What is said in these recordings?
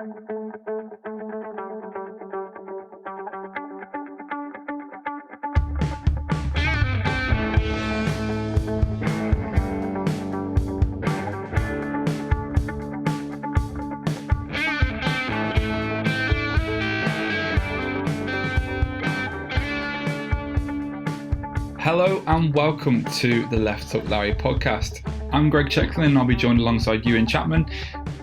Hello and welcome to the Left Hook Larry podcast. I'm Greg Checklin and I'll be joined alongside Ewan Chapman.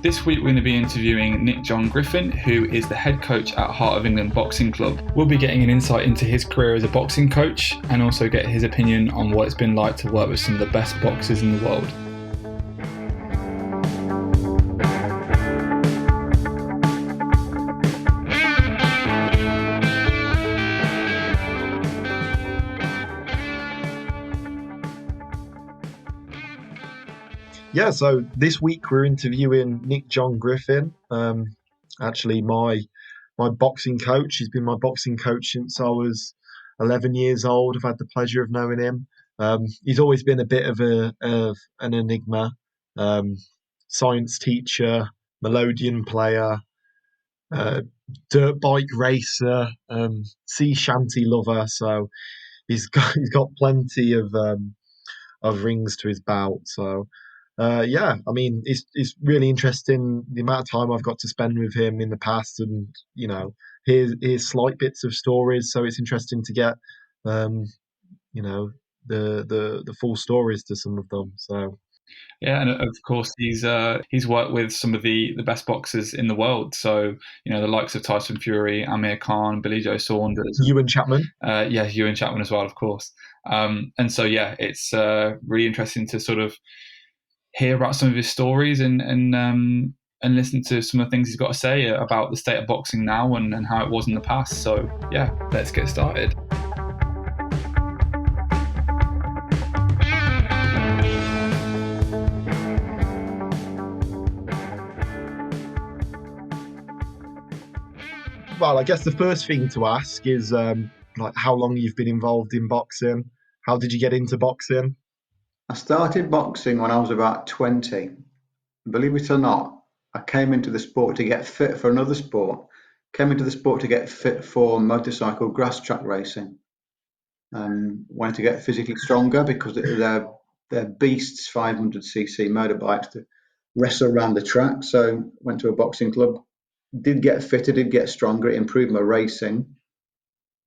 This week we're going to be interviewing Nick John Griffin, who is the head coach at Heart of England Boxing Club. We'll be getting an insight into his career as a boxing coach and also get his opinion on what it's been like to work with some of the best boxers in the world. Yeah, so this week we're interviewing Nick John Griffin. Actually, my boxing coach. He's been my boxing coach since I was 11 years old. I've had the pleasure of knowing him. He's always been a bit of an enigma. Science teacher, melodeon player, dirt bike racer, sea shanty lover. So he's got plenty of rings to his belt. So. Yeah, I mean, it's really interesting the amount of time I've got to spend with him in the past, and here's slight bits of stories. So it's interesting to get, the full stories to some of them. So yeah, and of course he's worked with some of the best boxers in the world. So the likes of Tyson Fury, Amir, Billy Joe Saunders, Ewan Chapman. Ewan Chapman as well, of course. And so yeah, it's really interesting to sort of hear about some of his stories and listen to some of the things he's got to say about the state of boxing now and how it was in the past. So yeah, let's get started. Well, I guess the first thing to ask is how long you've been involved in boxing. How did you get into boxing? I started boxing when I was about 20. Believe it or not, I came into the sport to get fit for another sport. Came into the sport to get fit for motorcycle grass track racing. Wanted to get physically stronger because they're beasts, 500cc motorbikes to wrestle around the track. So went to a boxing club. Did get fitter, did get stronger. It improved my racing.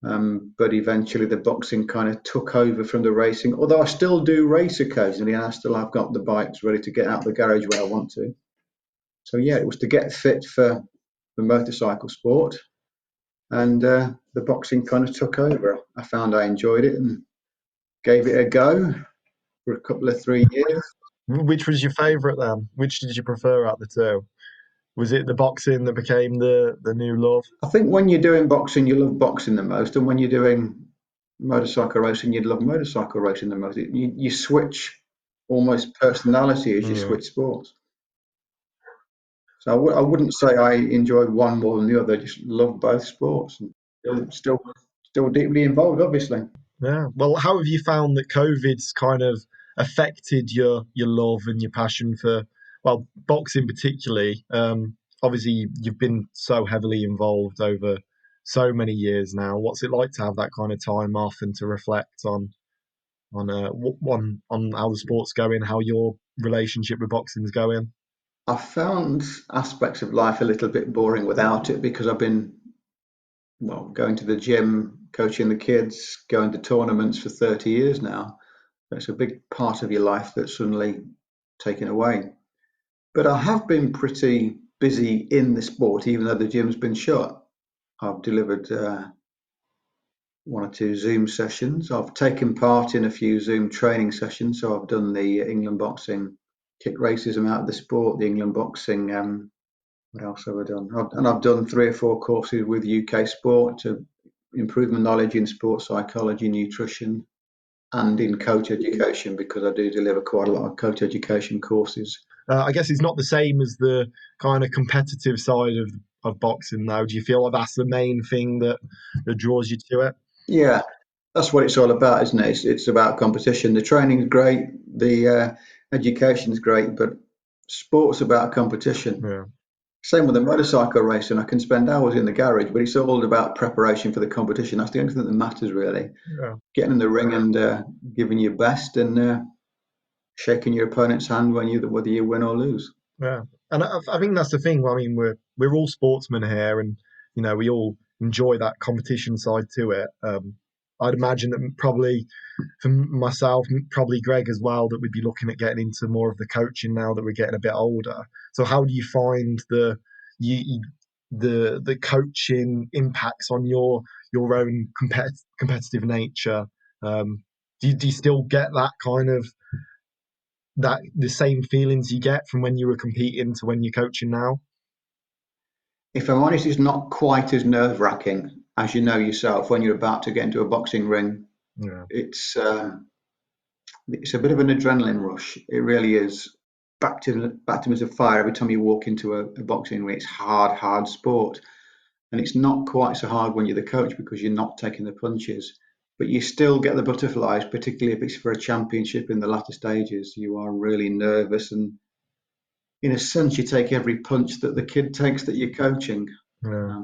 But eventually the boxing kind of took over from the racing, although I still do race occasionally and I still have got the bikes ready to get out of the garage when I want to. So yeah, it was to get fit for the motorcycle sport, and the boxing kind of took over. I found I enjoyed it and gave it a go for a couple of 3 years. Which was your favourite then? Which did you prefer out the two? Was it the boxing that became the new love? I think when you're doing boxing, you love boxing the most, and when you're doing motorcycle racing, you'd love motorcycle racing the most. You switch almost personality as you switch sports. So I wouldn't say I enjoyed one more than the other. I just love both sports, and still deeply involved, obviously. Yeah. Well, how have you found that COVID's kind of affected your love and your passion for, well, boxing particularly? Obviously, you've been so heavily involved over so many years now. What's it like to have that kind of time off and to reflect on how the sport's going, how your relationship with boxing's going? I found aspects of life a little bit boring without it because I've been, going to the gym, coaching the kids, going to tournaments for 30 years now. It's a big part of your life that's suddenly taken away. But I have been pretty busy in the sport, even though the gym's been shut. I've delivered 1 or 2 Zoom sessions. I've taken part in a few Zoom training sessions. So I've done the England boxing kick racism out of the sport, the England boxing. What else have I done? I've done 3 or 4 courses with UK Sport to improve my knowledge in sports psychology, nutrition, and in coach education, because I do deliver quite a lot of coach education courses. I guess it's not the same as the kind of competitive side of boxing, though. Do you feel like that's the main thing that draws you to it? Yeah, that's what it's all about, isn't it? It's about competition. The training's great, the education's great, but sport's about competition. Yeah. Same with the motorcycle racing. I can spend hours in the garage, but it's all about preparation for the competition. That's the only thing that matters, really. Yeah. Getting in the ring and giving your best and shaking your opponent's hand whether you win or lose. Yeah, and I think that's the thing. I mean, we're all sportsmen here, and we all enjoy that competition side to it. I'd imagine that probably for myself, probably Greg as well, that we'd be looking at getting into more of the coaching now that we're getting a bit older. So, how do you find you, the coaching impacts on your own competitive nature? Do you still get that kind of that the same feelings you get from when you were competing to when you're coaching now? If I'm honest, it's not quite as nerve-wracking as you know yourself when you're about to get into a boxing ring. Yeah. It's a bit of an adrenaline rush. It really is. Baptisms of fire every time you walk into a boxing ring. It's hard sport. And it's not quite so hard when you're the coach because you're not taking the punches. But you still get the butterflies, particularly if it's for a championship in the latter stages. You are really nervous, and in a sense, you take every punch that the kid takes that you're coaching. Yeah.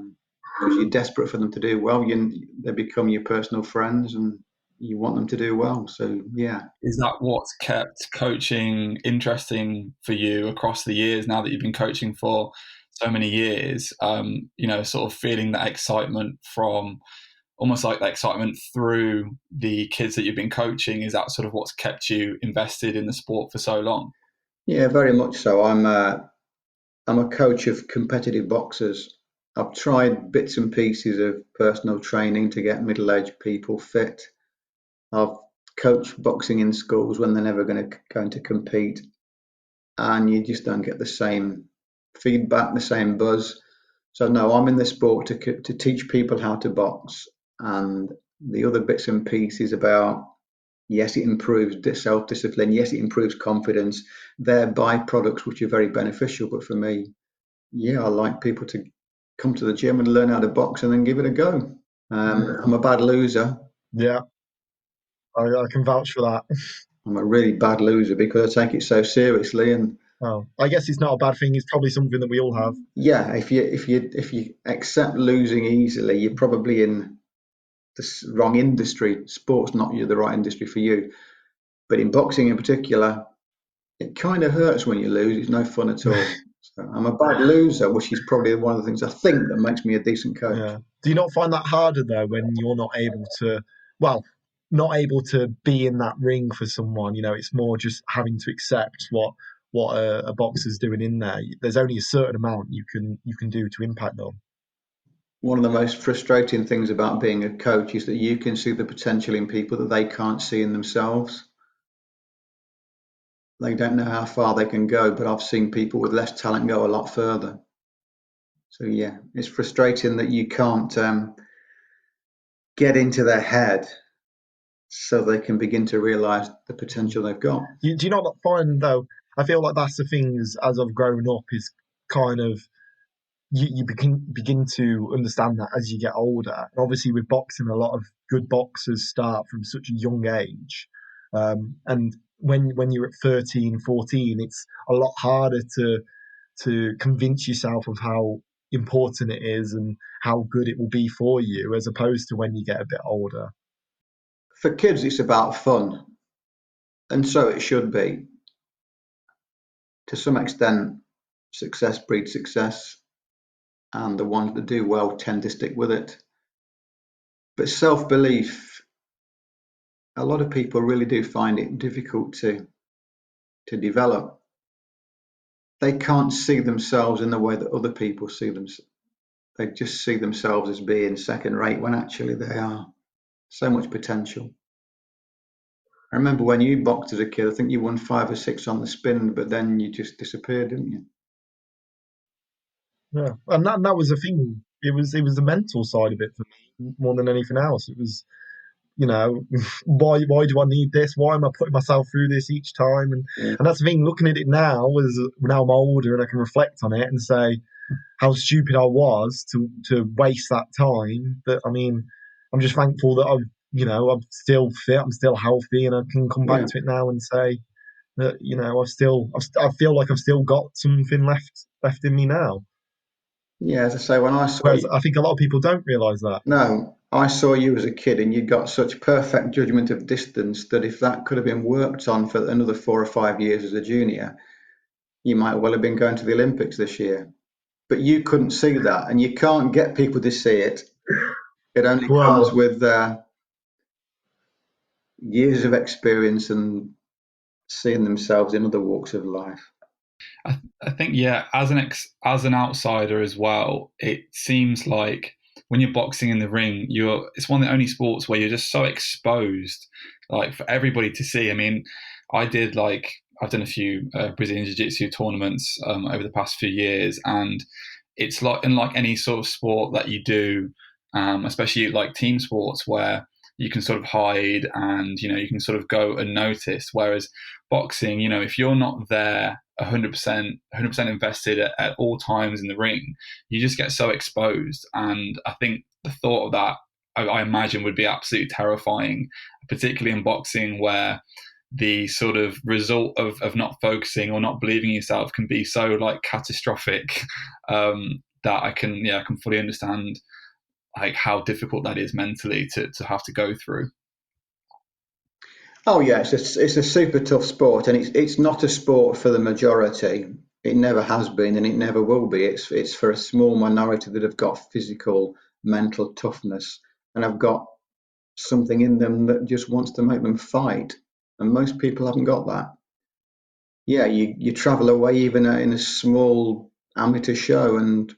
Because you're desperate for them to do well. They become your personal friends, and you want them to do well. So yeah, Is that what's kept coaching interesting for you across the years now that you've been coaching for so many years? Sort of feeling that excitement from almost like that excitement through the kids that you've been coaching. Is that sort of what's kept you invested in the sport for so long? yeah, very much so. I'm a coach of competitive boxers. I've tried bits and pieces of personal training to get middle-aged people fit. I've coached boxing in schools when they're never going to compete, and you just don't get the same feedback, the same buzz. So no, I'm in the sport to teach people how to box, and the other bits and pieces about yes, it improves self-discipline. Yes, it improves confidence. They're byproducts which are very beneficial. But for me, yeah, I like people to come to the gym and learn how to box and then give it a go. I'm a bad loser. Yeah, I can vouch for that. I'm a really bad loser because I take it so seriously. And Oh, I guess it's not a bad thing. It's probably something that we all have. yeah, if you accept losing easily, you're probably in the wrong industry. Sport's not the right industry for you. But in boxing in particular, it kind of hurts when you lose. It's no fun at all. So I'm a bad loser, which is probably one of the things I think that makes me a decent coach. Yeah. Do you not find that harder though when you're not able to, well, not able to be in that ring for someone? It's more just having to accept what a boxer's doing in there. There's only a certain amount you can do to impact them. One of the most frustrating things about being a coach is that you can see the potential in people that they can't see in themselves. They don't know how far they can go, but I've seen people with less talent go a lot further. So yeah, it's frustrating that you can't get into their head so they can begin to realise the potential they've got. Do you not find though? I feel like that's the thing as I've grown up is kind of you begin to understand that as you get older. And obviously, with boxing, a lot of good boxers start from such a young age, and when you're at 13, 14, it's a lot harder to convince yourself of how important it is and how good it will be for you, as opposed to when you get a bit older. For kids, it's about fun, and so it should be. To some extent, success breeds success, and the ones that do well tend to stick with it. But self-belief, a lot of people really do find it difficult to develop. They can't see themselves in the way that other people see them. They just see themselves as being second rate when actually they are so much potential. I remember when you boxed as a kid, I think you won 5 or 6 on the spin, but then you just disappeared, didn't you? Yeah, and that was the thing. It was the mental side of it for me more than anything else. It was you know, why do I need this? Why am I putting myself through this each time? And that's the thing. Looking at it now, as now I'm older and I can reflect on it and say how stupid I was to waste that time. But I mean, I'm just thankful that I'm still fit, I'm still healthy, and I can come back Yeah. to it now and say that I feel like I've still got something left in me now. Yeah, as I say, when I saw Whereas you, I think a lot of people don't realise that. no, I saw you as a kid and you got such perfect judgment of distance that if that could have been worked on for another 4 or 5 years as a junior, you might well have been going to the Olympics this year. But you couldn't see that, and you can't get people to see it. It only comes Well, with years of experience and seeing themselves in other walks of life. I think yeah, as an outsider as well, it seems like when you're boxing in the ring, it's one of the only sports where you're just so exposed, like for everybody to see. I mean, I've done a few Brazilian Jiu-Jitsu tournaments over the past few years, and it's like unlike any sort of sport that you do, especially like team sports where you can sort of hide and you can sort of go unnoticed. Whereas boxing, if you're not there 100% invested at all times in the ring, you just get so exposed. And I think the thought of that, I imagine, would be absolutely terrifying, particularly in boxing where the sort of result of not focusing or not believing in yourself can be so like catastrophic, that I can fully understand like how difficult that is mentally to have to go through. Oh yeah, it's a super tough sport, and it's not a sport for the majority. It never has been, and it never will be. It's for a small minority that have got physical, mental toughness, and have got something in them that just wants to make them fight. And most people haven't got that. Yeah, you travel away even in a small amateur show, and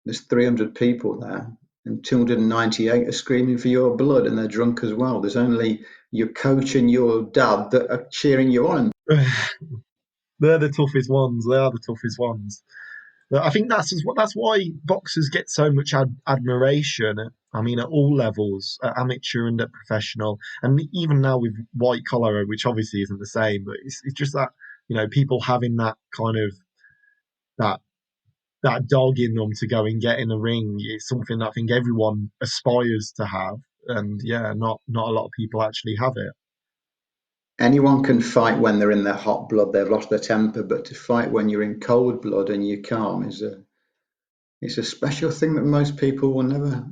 there's 300 people there, and 298 are screaming for your blood, and they're drunk as well. There's only your coach and your dad that are cheering you on. they're the toughest ones. They are the toughest ones. But I think that's why boxers get so much admiration. I mean, at all levels, at amateur and at professional, and even now with white collar, which obviously isn't the same. But it's just that people having that kind of that that dog in them to go and get in the ring is something that I think everyone aspires to have. And yeah, not a lot of people actually have it. Anyone can fight when they're in their hot blood, they've lost their temper, but to fight when you're in cold blood and you're calm is a special thing that most people will never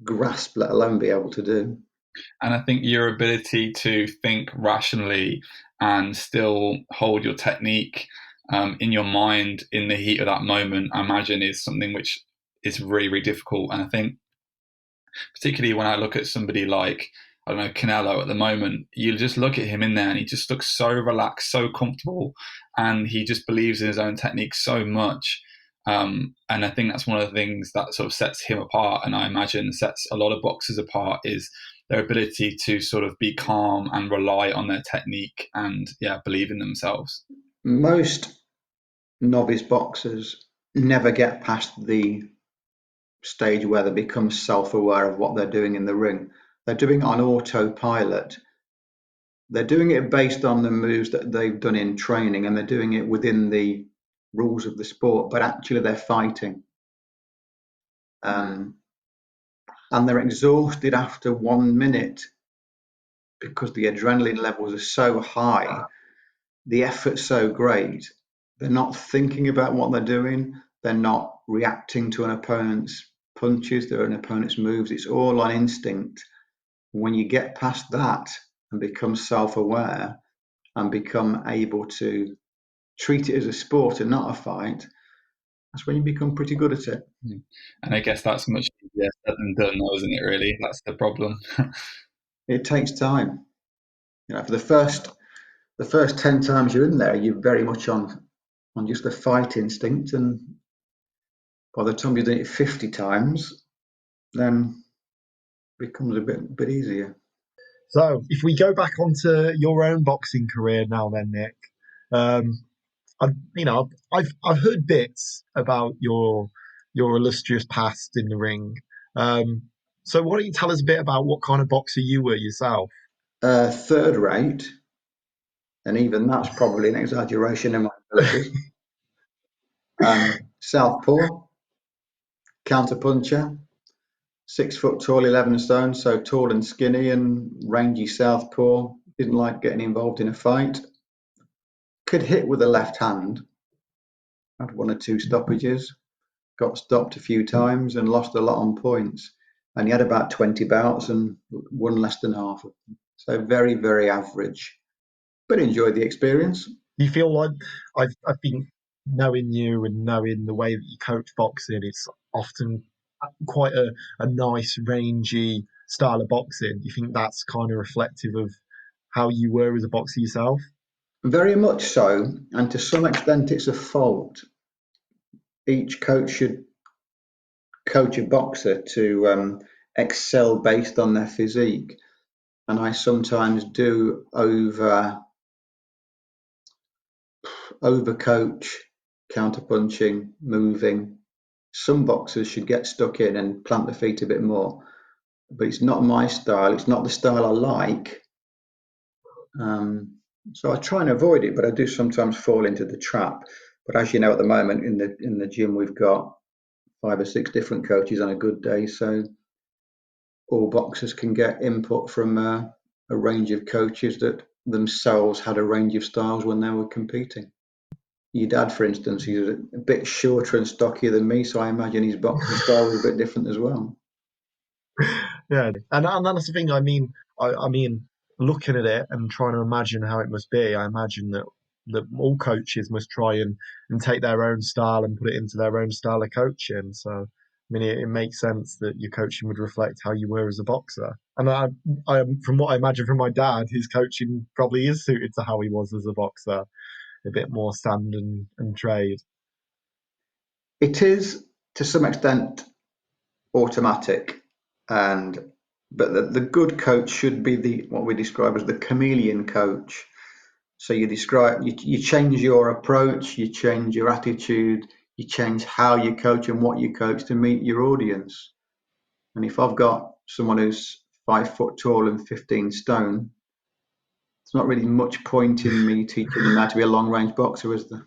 grasp, let alone be able to do. And I think your ability to think rationally and still hold your technique in your mind in the heat of that moment, I imagine, is something which is really, really difficult. And I think, particularly when I look at somebody like, I don't know, Canelo at the moment, you just look at him in there and he just looks so relaxed, so comfortable, and he just believes in his own technique so much. And I think that's one of the things that sort of sets him apart, and I imagine sets a lot of boxers apart, is their ability to sort of be calm and rely on their technique and believe in themselves. Most novice boxers never get past the stage where they become self-aware of what they're doing in the ring. They're doing it on autopilot. They're doing it based on the moves that they've done in training, and they're doing it within the rules of the sport, but actually they're fighting. Um, and they're exhausted after 1 minute because the adrenaline levels are so high, the effort's so great. They're not thinking about what they're doing. They're not reacting to an opponent's punches or an opponent's moves. It's all on instinct. When you get past that and become self-aware and become able to treat it as a sport and not a fight, that's when you become pretty good at it. And I guess that's much easier said than done, though, isn't it? Really, that's the problem. It takes time. For the first 10 times you're in there, you're very much on just the fight instinct, and by the time you've done it 50 times, then it becomes a bit easier. So if we go back onto your own boxing career now, then Nick, um, I've heard bits about your illustrious past in the ring. Um, so why don't you tell us a bit about what kind of boxer you were yourself? Third rate, and even that's probably an exaggeration in my abilities. Southpaw, counterpuncher, 6 foot tall, 11 stone, so tall and skinny and rangy southpaw. Didn't like getting involved in a fight. Could hit with the left hand. Had 1 or 2 stoppages. got stopped a few times and lost a lot on points. And he had about 20 bouts and won less than half of them. So very, very average, but enjoyed the experience. You feel like I've been knowing you and knowing the way that you coach boxing, it's often quite a nice, rangy style of boxing. Do you think that's kind of reflective of how you were as a boxer yourself? Very much so, and to some extent it's a fault. Each coach should coach a boxer to excel based on their physique. And I sometimes do overcoach, counterpunching, moving. Some boxers should get stuck in and plant their feet a bit more, but it's not my style. It's not the style I like. So I try and avoid it, but I do sometimes fall into the trap. But as you know, at the moment in the gym, we've got 5 or 6 different coaches on a good day, so all boxers can get input from a range of coaches that themselves had a range of styles when they were competing. Your dad, for instance, he's a bit shorter and stockier than me, so I imagine his boxing style was a bit different as well. Yeah, and that's the thing. I mean, looking at it and trying to imagine how it must be, I imagine that all coaches must try and take their own style and put it into their own style of coaching. So, I mean, it makes sense that your coaching would reflect how you were as a boxer. And from what I imagine from my dad, his coaching probably is suited to how he was as a boxer, a bit more stand and trade. It is to some extent automatic, and but the good coach should be the what we describe as the chameleon coach. So you change your approach, you change your attitude, you change how you coach and what you coach to meet your audience. And if I've got someone who's 5 foot tall and 15 stone, there's not really much point in me teaching them how to be a long range boxer, is there?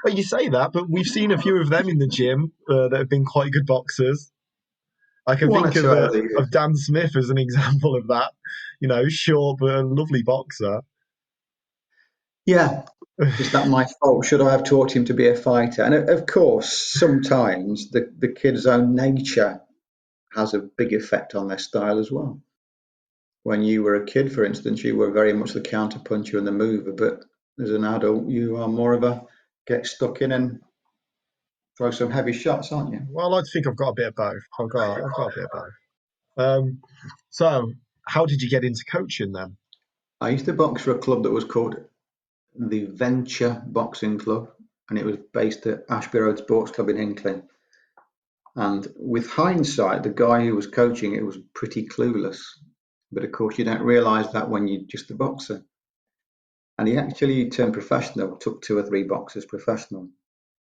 Well, you say that, but we've seen a few of them in the gym that have been quite good boxers. I can One or think two over the of years. Dan Smith as an example of that. You know, short but a lovely boxer. Yeah. Is that my fault? Should I have taught him to be a fighter? And of course, sometimes the kid's own nature has a big effect on their style as well. When you were a kid, for instance, you were very much the counterpuncher and the mover, but as an adult, you are more of a get stuck in and throw some heavy shots, aren't you? Well, I think I've got a bit of both. I've got a bit of both. So, how did you get into coaching then? I used to box for a club that was called the Venture Boxing Club, and it was based at Ashby Road Sports Club in Hinckley. And with hindsight, the guy who was coaching it was pretty clueless. But of course, you don't realise that when you're just a boxer. And he actually turned professional, took 2 or 3 boxers professional.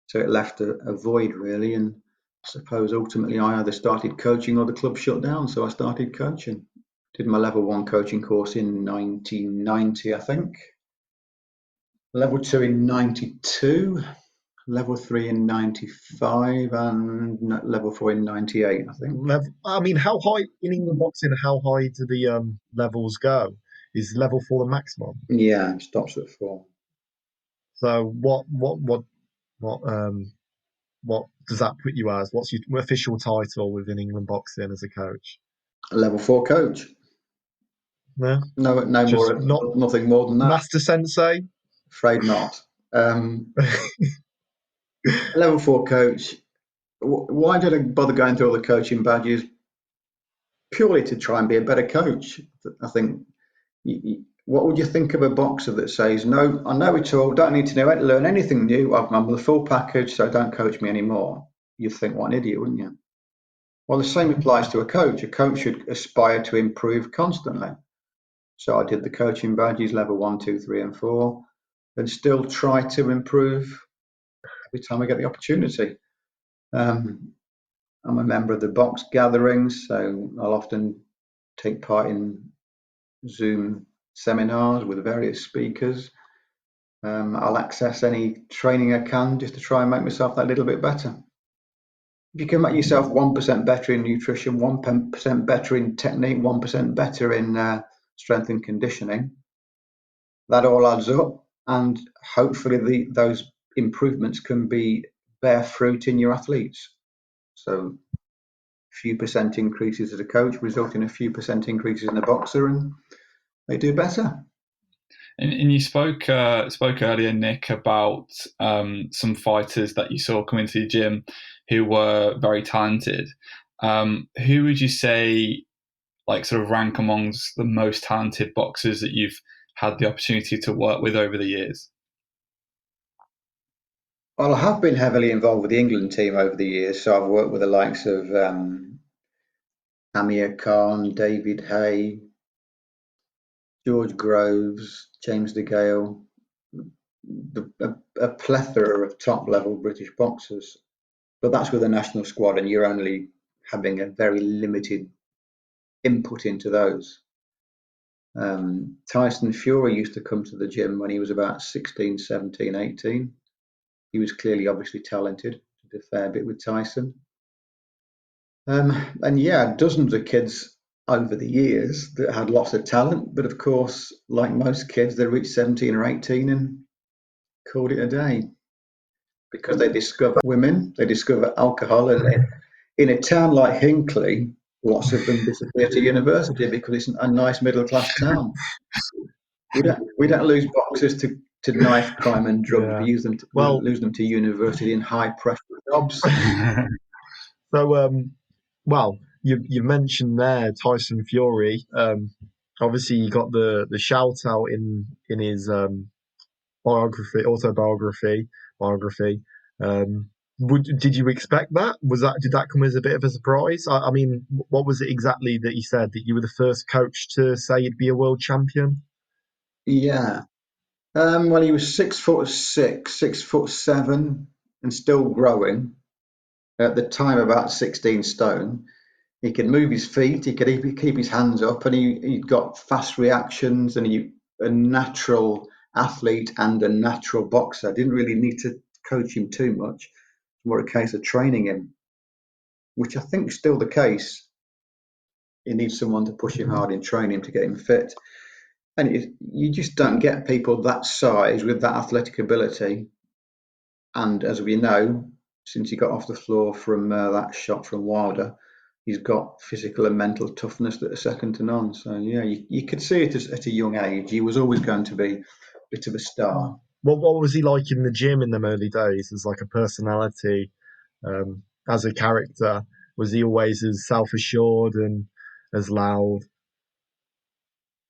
So it left a void, really. And I suppose ultimately I either started coaching or the club shut down. So I started coaching. Did my level 1 coaching course in 1990, I think. Level 2 in 92. Level 3 in 95 and level 4 in 98, I think. I mean, how high in England boxing? How high do the levels go? Is level 4 the maximum? Yeah, it stops at 4. So what does that put you as? What's your official title within England boxing as a coach? A level 4 coach. No, No just more, not nothing more than that. master sensei. Afraid not. A level 4 coach. Why did I bother going through all the coaching badges? Purely to try and be a better coach. I think. What would you think of a boxer that says, "No, I know it all. Don't need to learn anything new. I'm the full package, so don't coach me anymore." You'd think, "What an idiot," wouldn't you? Well, the same applies to a coach. A coach should aspire to improve constantly. So I did the coaching badges, level 1, 2, 3, and 4, and still try to improve every time I get the opportunity. I'm a member of the box gatherings, so I'll often take part in Zoom seminars with various speakers. I'll access any training I can just to try and make myself that little bit better. If you can make yourself 1% better in nutrition, 1% better in technique, 1% better in strength and conditioning, that all adds up, and hopefully those improvements can bear fruit in your athletes. So a few percent increases as a coach result in a few percent increases in a boxer, and they do better. And you spoke earlier, Nick, about some fighters that you saw come into the gym who were very talented. Who would you say, like, sort of rank amongst the most talented boxers that you've had the opportunity to work with over the years? Well, I have been heavily involved with the England team over the years, so I've worked with the likes of Amir, David Hay, George Groves, James DeGale, a plethora of top-level British boxers. But that's with a national squad, and you're only having a very limited input into those. Tyson Fury used to come to the gym when he was about 16, 17, 18. He was clearly, obviously talented. Did a fair bit with Tyson. And yeah, dozens of kids over the years that had lots of talent, but of course, like most kids, they reached 17 or 18 and called it a day because they discover women, they discover alcohol, and in a town like Hinckley, lots of them disappear to university because it's a nice middle class town. We don't lose boxers to knife crime and drugs. Yeah. We use them. We lose them to university and high pressure jobs. So, well, you mentioned there Tyson Fury. Obviously, he got the shout out in his autobiography. Did you expect that? Did that come as a bit of a surprise? I mean, what was it exactly that he said? That you were the first coach to say you'd be a world champion? Yeah. Well, he was 6'6", 6'7", and still growing. At the time, about 16 stone. He could move his feet. He could keep his hands up, and he got fast reactions. And a natural athlete and a natural boxer. I didn't really need to coach him too much. It's more a case of training him, which I think is still the case. You need someone to push him hard and train him to get him fit. And you just don't get people that size with that athletic ability. And as we know, since he got off the floor from that shot from Wilder, he's got physical and mental toughness that are second to none. So yeah, you could see it at a young age. He was always going to be a bit of a star. What was he like in the gym in them early days as like a personality, as a character? Was he always as self-assured and as loud?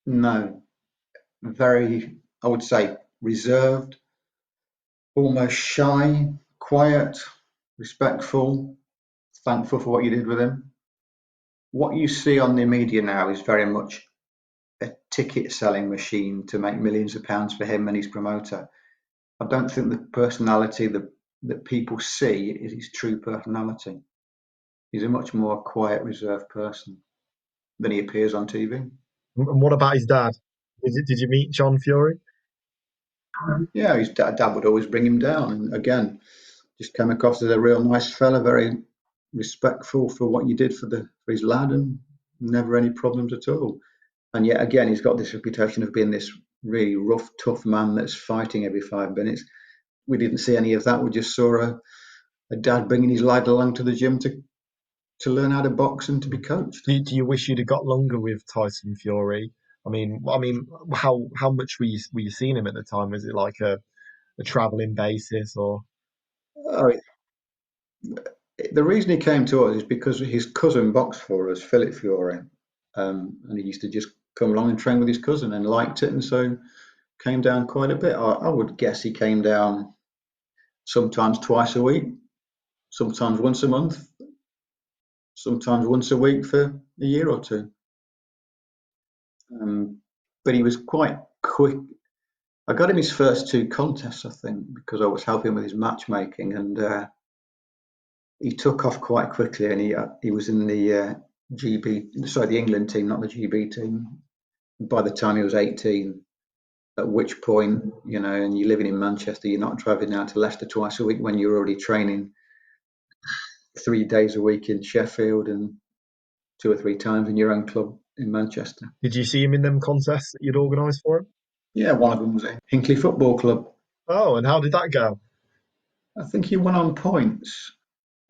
No, very, I would say, reserved, almost shy, quiet, respectful, thankful for what you did with him. What you see on the media now is very much a ticket selling machine to make millions of pounds for him and his promoter. I don't think the personality that people see is his true personality. He's a much more quiet, reserved person than he appears on TV. And what about his dad? Did you meet John Fury? Yeah, his dad would always bring him down. And again, just came across as a real nice fella, very respectful for what you did for his lad, and never any problems at all. And yet again, he's got this reputation of being this really rough, tough man that's fighting every 5 minutes. We didn't see any of that. We just saw a dad bringing his lad along to the gym to learn how to box and to be coached. Do you wish you'd have got longer with Tyson Fury? I mean, how much were you seeing him at the time? Was it like a traveling basis or? Oh, the reason he came to us is because his cousin boxed for us, Philip Fury, and he used to just come along and train with his cousin and liked it, and so came down quite a bit. I would guess he came down sometimes twice a week, sometimes once a month, sometimes once a week for a year or two. But he was quite quick. I got him his first two contests, I think, because I was helping with his matchmaking, and he took off quite quickly. And he was in the the England team, not the GB team, by the time he was 18. At which point, and you're living in Manchester, you're not driving down to Leicester twice a week when you're already training 3 days a week in Sheffield and 2 or 3 times in your own club in Manchester. Did you see him in them contests that you'd organised for him? Yeah, one of them was at Hinckley Football Club. Oh, and how did that go? I think he won on points.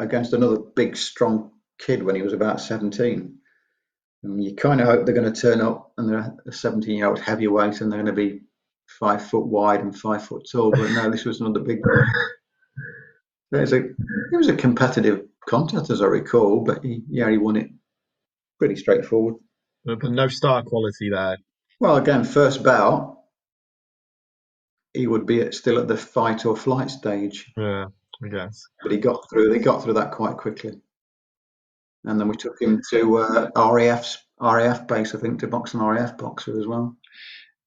against another big, strong kid when he was about 17. And you kind of hope they're going to turn up and they're a 17-year-old heavyweight and they're going to be 5 foot wide and 5 foot tall. But no, this was another big one. It was a competitive contest, as I recall, but he won it pretty straightforward. But no star quality there. Well, again, first bout, he would be still at the fight or flight stage. Yeah, I guess. But he got through. They got through that quite quickly, and then we took him to RAF base, I think, to box an RAF boxer as well.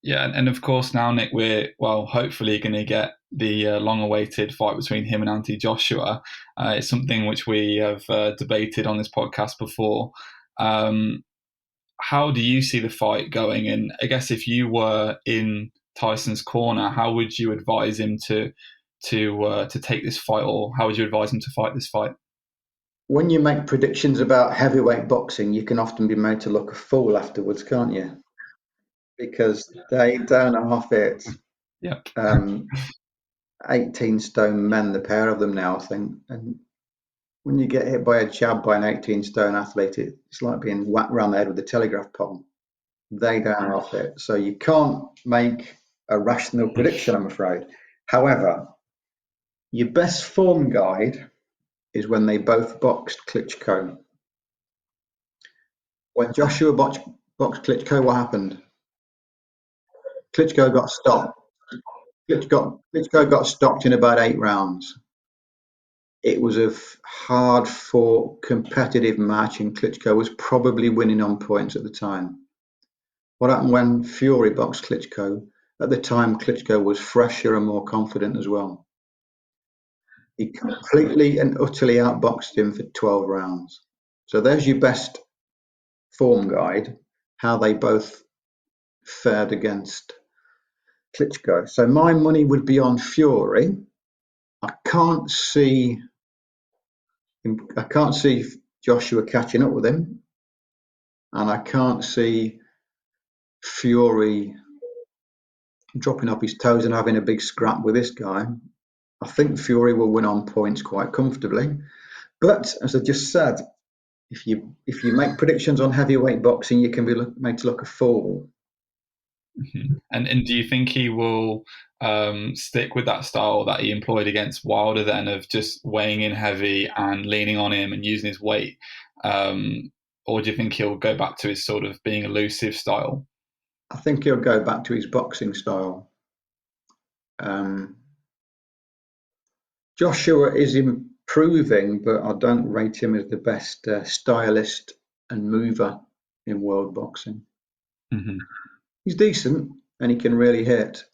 Yeah, and of course now, Nick, we're hopefully going to get the long-awaited fight between him and Anthony Joshua. It's something which we have debated on this podcast before. How do you see the fight going? And I guess if you were in Tyson's corner, how would you advise him to take this fight, or how would you advise him to fight this fight? When you make predictions about heavyweight boxing, you can often be made to look a fool afterwards, can't you? Because they don't half it. Yep. 18 stone men, the pair of them now, I think. And when you get hit by a jab by an 18 stone athlete, it's like being whacked around the head with a telegraph pole. They don't half it. So you can't make a rational prediction, I'm afraid. However, your best form guide is when they both boxed Klitschko. When Joshua boxed Klitschko, what happened? Klitschko got stopped. Klitschko got stopped in about 8 rounds. It was a hard-fought, competitive match, and Klitschko was probably winning on points at the time. What happened when Fury boxed Klitschko? At the time, Klitschko was fresher and more confident as well. He completely and utterly outboxed him for 12 rounds. So there's your best form guide, how they both fared against Klitschko. So my money would be on Fury. I can't see Joshua catching up with him, and I can't see Fury dropping up his toes and having a big scrap with this guy. I think Fury will win on points quite comfortably. But as I just said, if you make predictions on heavyweight boxing, you can be made to look a fool. Mm-hmm. And do you think he will stick with that style that he employed against Wilder then, of just weighing in heavy and leaning on him and using his weight? Or do you think he'll go back to his sort of being elusive style? I think he'll go back to his boxing style. Joshua is improving, but I don't rate him as the best stylist and mover in world boxing. Mm-hmm. He's decent and he can really hit.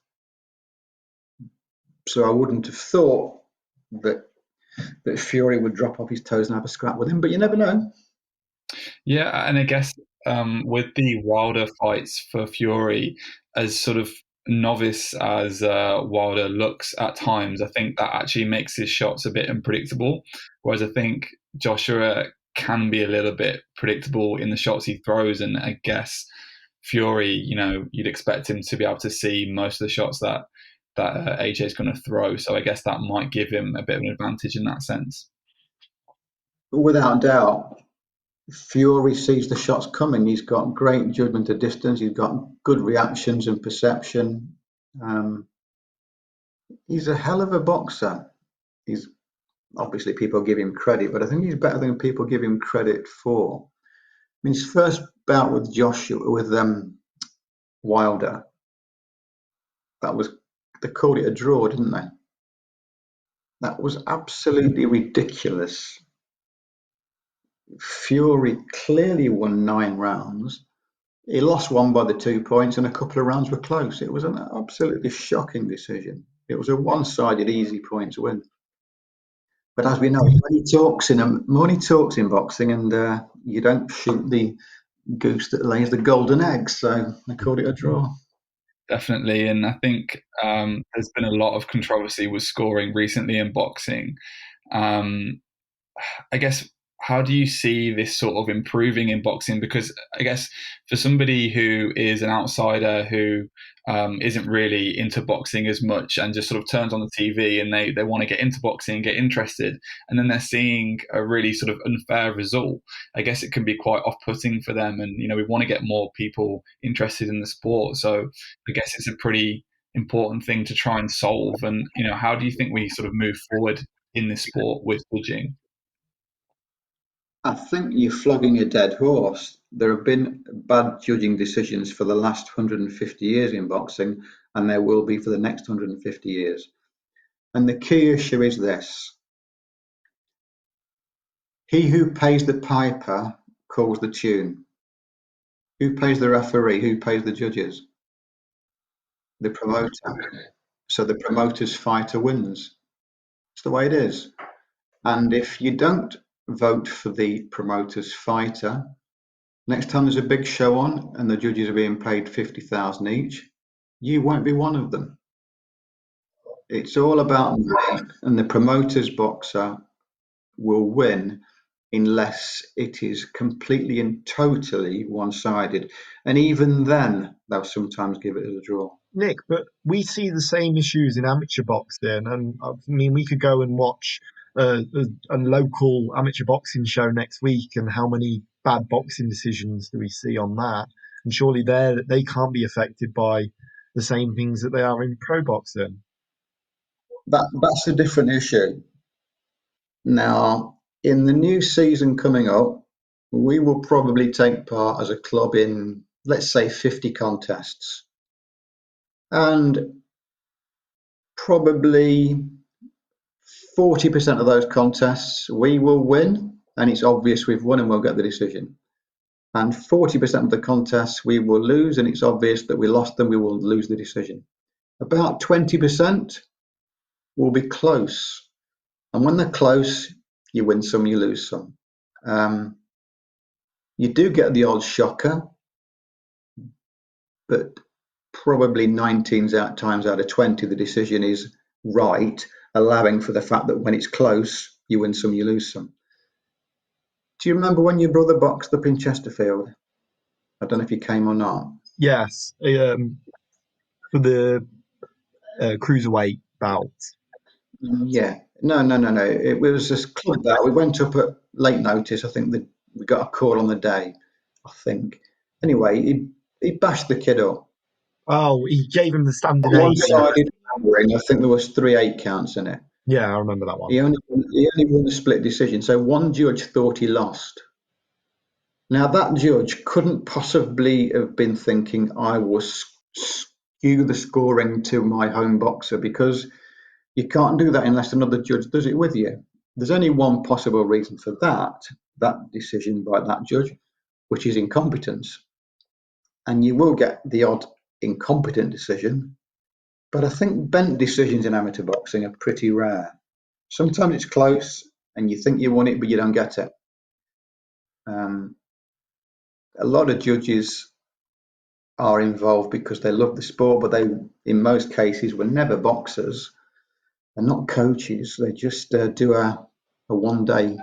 So I wouldn't have thought that Fury would drop off his toes and have a scrap with him, but you never know. Yeah, and I guess with the Wilder fights for Fury, as sort of novice as Wilder looks at times, I think that actually makes his shots a bit unpredictable. Whereas I think Joshua can be a little bit predictable in the shots he throws, and I guess Fury, you'd expect him to be able to see most of the shots that AJ is going to throw. So I guess that might give him a bit of an advantage in that sense. Without doubt, Fury sees the shots coming. He's got great judgment of distance. He's got good reactions and perception. He's a hell of a boxer. He's obviously, people give him credit, but I think he's better than people give him credit for. I mean, his first bout with Wilder, they called it a draw, didn't they? That was absolutely ridiculous. Fury clearly won 9 rounds. He lost one by the 2 points, and a couple of rounds were close. It was an absolutely shocking decision. It was a one-sided, easy points win. But as we know, money talks in boxing, and you don't shoot the goose that lays the golden eggs. So they called it a draw. Definitely, and I think there's been a lot of controversy with scoring recently in boxing. I guess, how do you see this sort of improving in boxing? Because I guess for somebody who is an outsider who isn't really into boxing as much and just sort of turns on the TV and they want to get into boxing and get interested, and then they're seeing a really sort of unfair result, I guess it can be quite off-putting for them. And, we want to get more people interested in the sport. So I guess it's a pretty important thing to try and solve. And, how do you think we sort of move forward in this sport with judging? I think you're flogging a dead horse. There have been bad judging decisions for the last 150 years in boxing, and there will be for the next 150 years. And the key issue is this: he who pays the piper calls the tune. Who pays the referee? Who pays the judges? The promoter. So the promoter's fighter wins. It's the way it is. And if you don't vote for the promoter's fighter, next time there's a big show on and the judges are being paid 50,000 each, you won't be one of them. It's all about money, and the promoter's boxer will win unless it is completely and totally one-sided. And even then, they'll sometimes give it as a draw. Nick, but we see the same issues in amateur boxing, and I mean, we could go and watch a local amateur boxing show next week, and how many bad boxing decisions do we see on that? And surely they can't be affected by the same things that they are in pro boxing. That's a different issue. Now, in the new season coming up, we will probably take part as a club in, let's say, 50 contests. And probably 40% of those contests we will win, and it's obvious we've won and we'll get the decision. And 40% of the contests we will lose, and it's obvious that we lost them, we will lose the decision. About 20% will be close. And when they're close, you win some, you lose some. You do get the odd shocker, but probably 19 times out of 20, the decision is right, allowing for the fact that when it's close, you win some, you lose some. Do you remember when your brother boxed up in Chesterfield? I don't know if you came or not. Yes, for the cruiserweight bout. Yeah, no. It was this club bout. We went up at late notice. I think that we got a call on the day, I think. Anyway, he bashed the kid up. Oh, he gave him the standing 8. One-sided hammering. I think there was 3 8 counts in it. Yeah, I remember that one. He only won the split decision. So one judge thought he lost. Now that judge couldn't possibly have been thinking I was skew the scoring to my home boxer, because you can't do that unless another judge does it with you. There's only one possible reason for that decision by that judge, which is incompetence. And you will get the odd incompetent decision, but I think bent decisions in amateur boxing are pretty rare. Sometimes it's close and you think you won it, but you don't get it. A lot of judges are involved because they love the sport, but they, in most cases, were never boxers. They're not coaches. They just do a one-day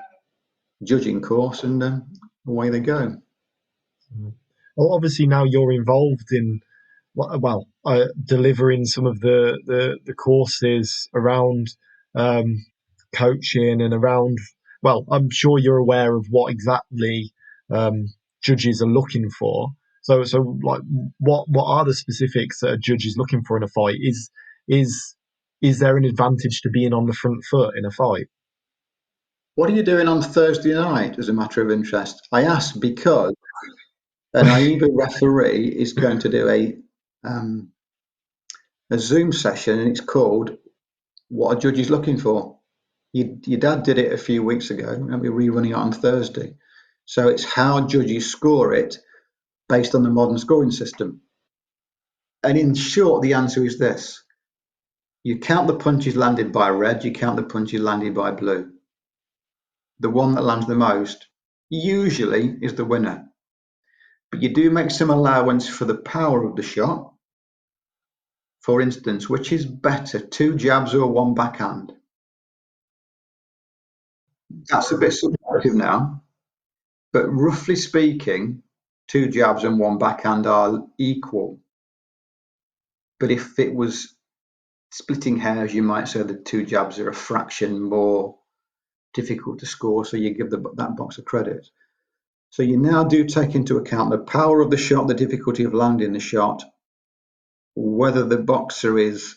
judging course, and away they go. Well, obviously now you're involved in delivering some of the courses around coaching and around. Well, I'm sure you're aware of what exactly judges are looking for. So like, what are the specifics that a judge is looking for in a fight? Is there an advantage to being on the front foot in a fight? What are you doing on Thursday night, as a matter of interest? I ask because an AIBA referee is going to do a Zoom session, and it's called "What a Judge is Looking For." Your dad did it a few weeks ago, and we're rerunning it on Thursday. So it's how judges score it based on the modern scoring system. And in short, the answer is this: you count the punches landed by red, you count the punches landed by blue. The one that lands the most usually is the winner. But you do make some allowance for the power of the shot. For instance, which is better, 2 jabs or 1 backhand? That's a bit simple. comparative now, but roughly speaking, 2 jabs and 1 backhand are equal. But if it was splitting hairs, you might say the 2 jabs are a fraction more difficult to score, so you give that boxer credit. So you now do take into account the power of the shot, the difficulty of landing the shot, whether the boxer is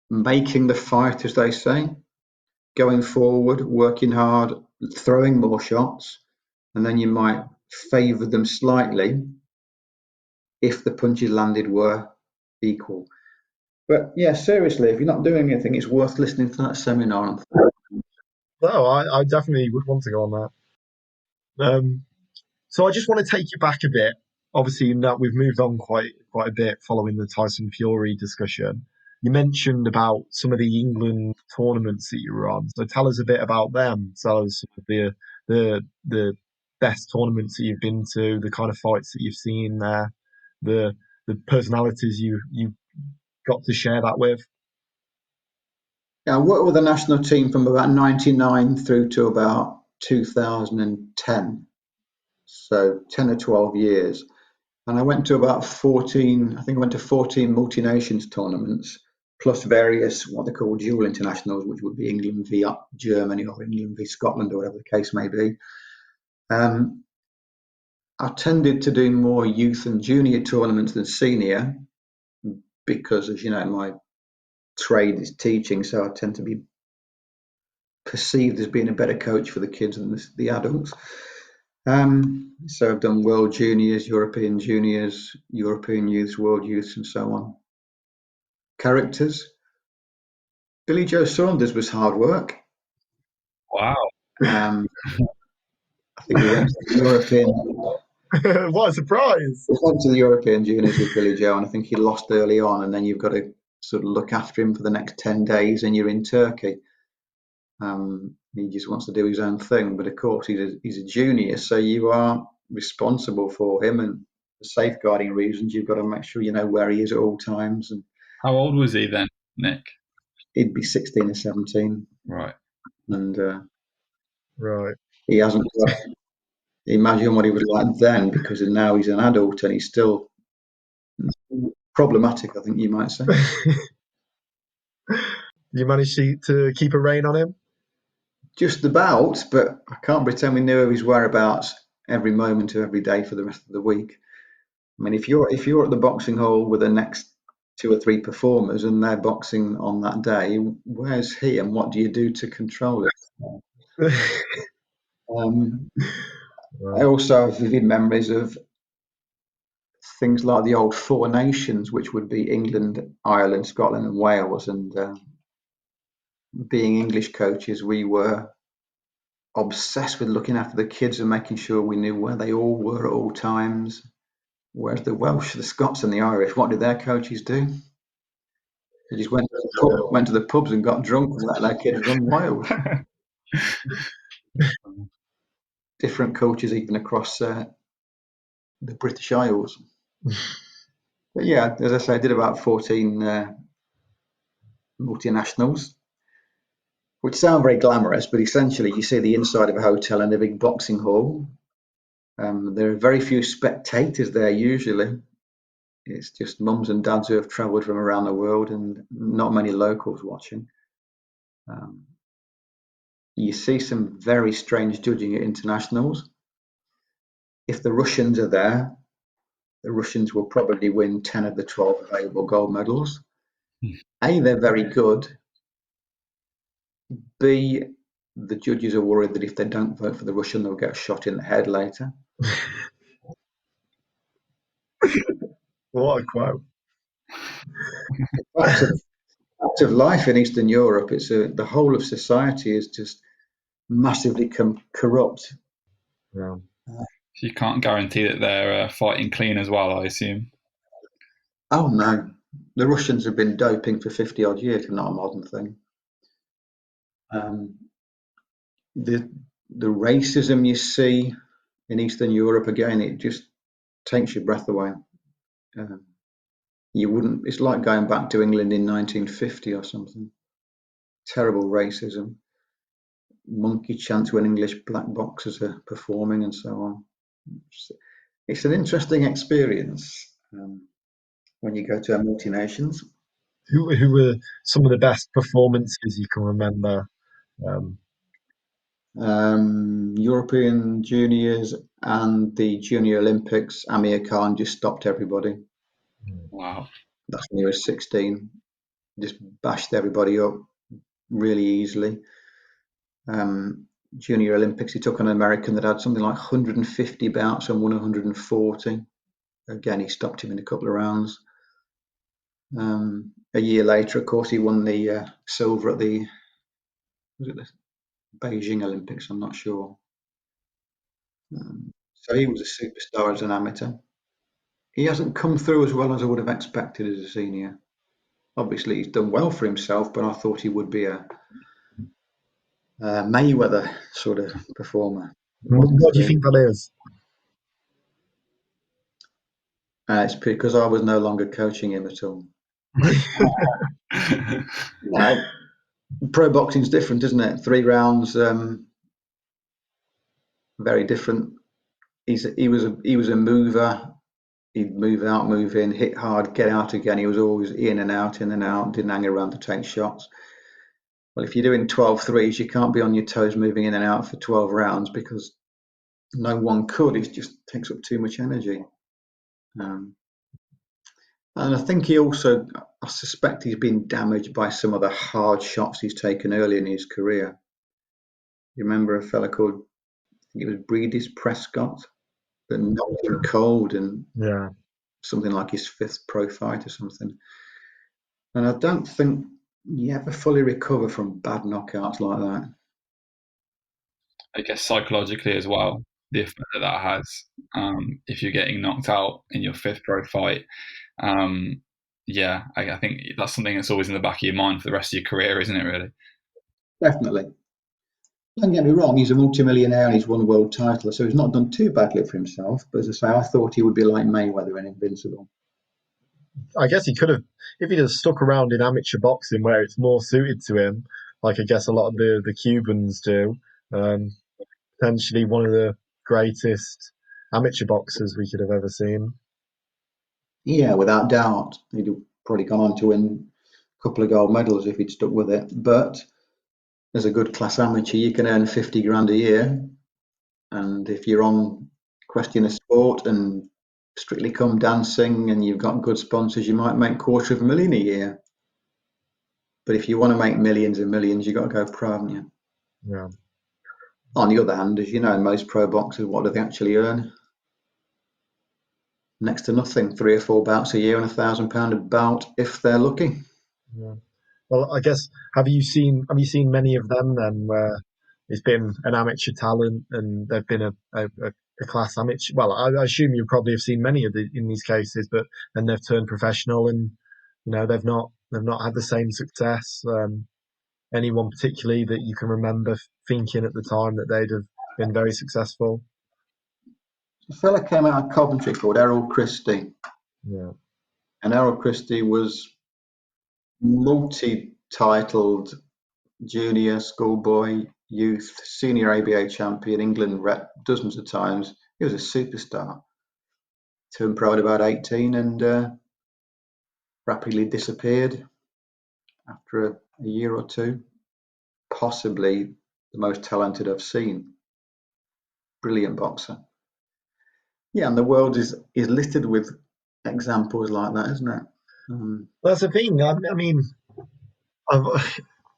making the fight, as they say, going forward, working hard, throwing more shots, and then you might favour them slightly if the punches landed were equal. But yeah, seriously, if you're not doing anything, it's worth listening to that seminar. No, I definitely would want to go on that. So I just want to take you back a bit. Obviously, now we've moved on quite a bit following the Tyson Fury discussion. You mentioned about some of the England tournaments that you were on. So tell us a bit about them. Tell us some of the best tournaments that you've been to, the kind of fights that you've seen there, the personalities you got to share that with. Yeah, I worked with the national team from about 99 through to about 2010. So 10 or 12 years. And I went to about 14, I think I went to 14 multi-nations tournaments, plus various what they call dual internationals, which would be England v Germany or England v Scotland or whatever the case may be. I tended to do more youth and junior tournaments than senior because, as you know, my trade is teaching, so I tend to be perceived as being a better coach for the kids than the adults. So I've done World Juniors, European Juniors, European Youths, World Youths, and so on. Characters. Billy Joe Saunders was hard work. Wow. I think we went to the European. What a surprise! We went to the European Juniors with Billy Joe, and I think he lost early on, and then you've got to sort of look after him for the next 10 days, and you're in Turkey. He just wants to do his own thing, but of course he's a junior, so you are responsible for him, and for safeguarding reasons, you've got to make sure you know where he is at all times. And how old was he then, Nick? He'd be 16 or 17, right? And right, he hasn't got. Imagine what he was like then, because now he's an adult and he's still problematic, I think you might say. you managed to keep a rein on him? Just about, but I can't pretend we knew of his whereabouts every moment of every day for the rest of the week. I mean, if you're at the boxing hall with the next 2 or 3 performers and they're boxing on that day, where's he and what do you do to control it? I also have vivid memories of things like the old 4 nations, which would be England, Ireland, Scotland, and Wales. And being English coaches, we were obsessed with looking after the kids and making sure we knew where they all were at all times. Whereas the Welsh, the Scots, and the Irish, what did their coaches do? They just went to the pubs and got drunk and let their kids run wild. Different cultures even across the British Isles. But yeah, as I say, I did about 14 multinationals, which sound very glamorous, but essentially you see the inside of a hotel in a big boxing hall. There are very few spectators there usually. It's just mums and dads who have travelled from around the world and not many locals watching. You see some very strange judging at internationals. If the Russians are there, the Russians will probably win 10 of the 12 available gold medals. A, they're very good. B, the judges are worried that if they don't vote for the Russian, they'll get shot in the head later. What a quote. Fact of life in Eastern Europe, the whole of society is just massively corrupt. Yeah. You can't guarantee that they're fighting clean as well, I assume. Oh no, the Russians have been doping for 50 odd years, not a modern thing. The racism you see in Eastern Europe, again, it just takes your breath away. It's like going back to England in 1950 or something. Terrible racism. monkey chants when English black boxers are performing and so on. It's an interesting experience when you go to a multinations. Who were some of the best performances you can remember? European juniors and the Junior Olympics, Amir just stopped everybody. Wow. That's when he was 16. Just bashed everybody up really easily. Junior Olympics, he took an American that had something like 150 bouts and won 140. Again, he stopped him in a couple of rounds. A year later, of course, he won the silver at the Beijing Olympics, I'm not sure. So he was a superstar as an amateur. He hasn't come through as well as I would have expected as a senior. Obviously, he's done well for himself, but I thought he would be a Mayweather sort of performer. What do you think that is? It's because I was no longer coaching him at all. No, pro boxing's different, isn't it? 3 rounds, very different. He was a mover. He'd move out, move in, hit hard, get out again. He was always in and out, didn't hang around to take shots. Well, if you're doing 12 threes, you can't be on your toes moving in and out for 12 rounds because no one could. It just takes up too much energy. And I think I suspect he's been damaged by some of the hard shots he's taken early in his career. You remember a fella called, I think it was Breedis Prescott, that knocked him cold and something like his 5th pro fight or something. And I don't think you ever fully recover from bad knockouts like that. I guess psychologically as well, the effect that has, if you're getting knocked out in your 5th pro fight, I think that's something that's always in the back of your mind for the rest of your career, isn't it, really? Definitely. Don't get me wrong, he's a multimillionaire and he's won a world title, so he's not done too badly for himself. But as I say, I thought he would be like Mayweather and invincible. I guess he could have, if he'd have stuck around in amateur boxing where it's more suited to him, like I guess a lot of the Cubans do, potentially one of the greatest amateur boxers we could have ever seen. Yeah, without doubt. He'd have probably gone on to win a couple of gold medals if he'd stuck with it. But as a good class amateur, you can earn 50 grand a year. And if you're on Question of Sport and Strictly Come Dancing and you've got good sponsors, you might make $250,000 a year. But if you want to make millions and millions, you've got to go pro, haven't you? Yeah. On the other hand, as you know, most pro boxers, what do they actually earn? Next to nothing. 3 or 4 bouts a year and £1,000 a bout if they're lucky. Yeah. Well, I guess have you seen many of them then where it's been an amateur talent and they've been a class amateur? Well, I assume you probably have seen many of in these cases, but then they've turned professional and they've not had the same success. Anyone particularly that you can remember thinking at the time that they'd have been very successful? A fella came out of Coventry called Errol Christie. Yeah. And Errol Christie was multi-titled junior, schoolboy, youth, senior ABA champion, England rep dozens of times. He was a superstar. Turned pro at about 18 and rapidly disappeared after a year or two. Possibly the most talented I've seen. Brilliant boxer. Yeah, and the world is littered with examples like that, isn't it? That's the thing. I mean,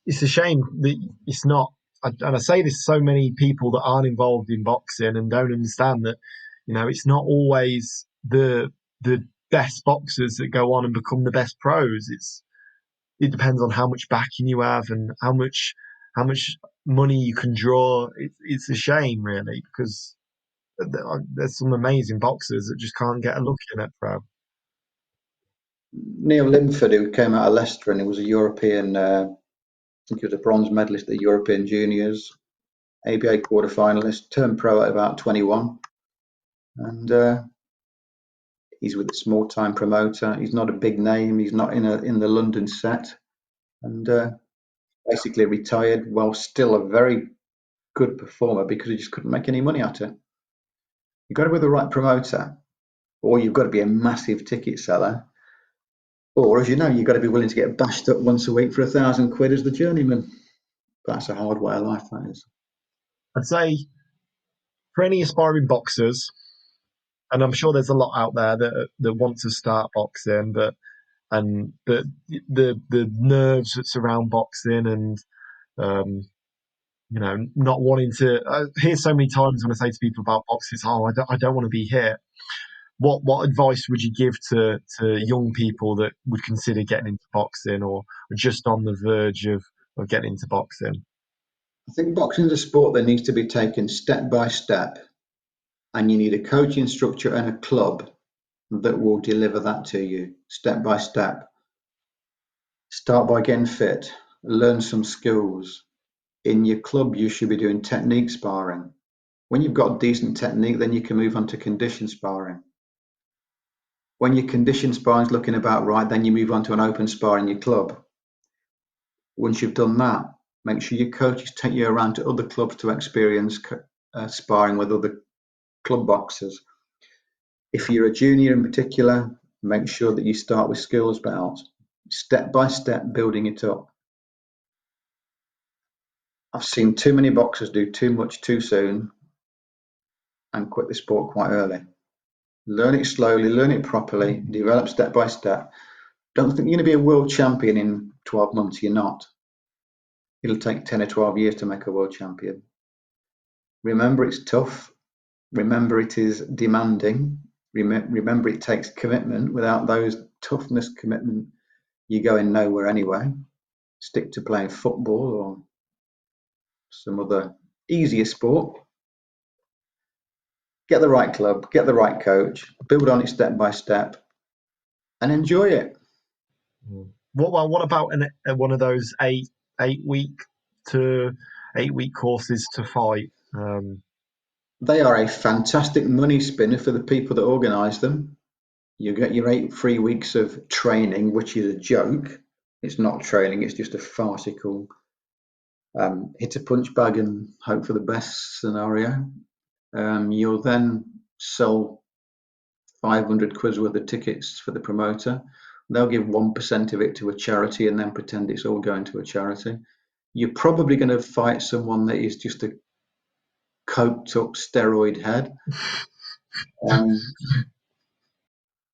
it's a shame that it's not. And I say this to so many people that aren't involved in boxing and don't understand that, it's not always the best boxers that go on and become the best pros. It depends on how much backing you have and how much money you can draw. It's a shame, really, because there's some amazing boxers that just can't get a look in at pro. Neil Linford, who came out of Leicester and he was a European, I think he was a bronze medalist at the European Juniors, ABA quarterfinalist, turned pro at about 21. And he's with a small-time promoter. He's not a big name. He's not in the London set. And basically retired while still a very good performer because he just couldn't make any money at it. You've got to be the right promoter, or you've got to be a massive ticket seller, or, as you know, you've got to be willing to get bashed up once a week for £1,000 as the journeyman. That's a hard way of life, that is. I'd say for any aspiring boxers, and I'm sure there's a lot out there that want to start boxing, but the nerves that surround boxing, and not wanting to. I hear so many times when I say to people about boxing, I don't want to be hit. What advice would you give to young people that would consider getting into boxing or just on the verge of getting into boxing? I think boxing is a sport that needs to be taken step by step, and you need a coaching structure and a club that will deliver that to you step by step. Start by getting fit, learn some skills. In your club, you should be doing technique sparring. When you've got decent technique, then you can move on to condition sparring. When your condition sparring is looking about right, then you move on to an open spar in your club. Once you've done that, make sure your coaches take you around to other clubs to experience sparring with other club boxers. If you're a junior in particular, make sure that you start with skills belts, step by step, building it up. I've seen too many boxers do too much too soon and quit the sport quite early. Learn it slowly, learn it properly, develop step by step. Don't think you're going to be a world champion in 12 months. You're not. It'll take 10 or 12 years to make a world champion. Remember, it's tough. Remember, it is demanding. Remember, it takes commitment. Without those toughness, commitment, you're going nowhere anyway. Stick to playing football or some other easier sport. Get the right club, get the right coach, build on it step by step, and enjoy it. What about one of those eight week courses to fight? They are a fantastic money spinner for the people that organise them. You get your 8 free weeks of training, which is a joke. It's not training, it's just a farcical hit a punch bag and hope for the best scenario. You'll then sell 500 quid worth of tickets for the promoter. They'll give 1% of it to a charity and then pretend it's all going to a charity. You're probably going to fight someone that is just a coked up steroid head.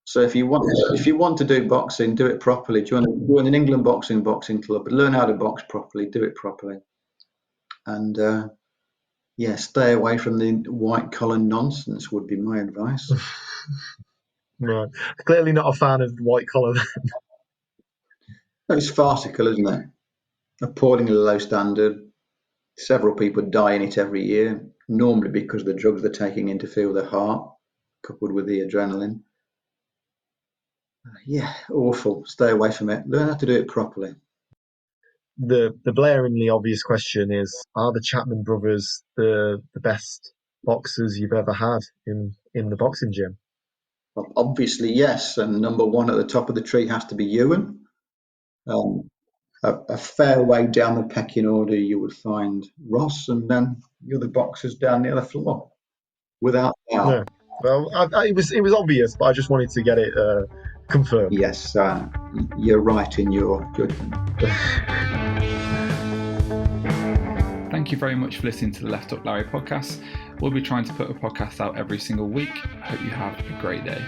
So if you want to do boxing, do it properly. Join an England boxing club, learn how to box properly, do it properly, and stay away from the white collar nonsense would be my advice. Right, clearly not a fan of white collar. It's farcical, isn't it? Appallingly low standard. Several people die in it every year, normally because the drugs they're taking interfere with the heart, coupled with the adrenaline. Awful. Stay away from it. Learn how to do it properly. The blaringly obvious question is: are the Chapman brothers the best boxers you've ever had in the boxing gym? Well, obviously, yes. And number one at the top of the tree has to be Ewan. A fair way down the pecking order, you would find Ross, and then the other boxers down the other floor, without doubt. Yeah. Well, it was obvious, but I just wanted to get it confirmed. Yes, you're right in your judgment. Thank you very much for listening to the Left Up Larry podcast. We'll be trying to put a podcast out every single week. I hope you have a great day.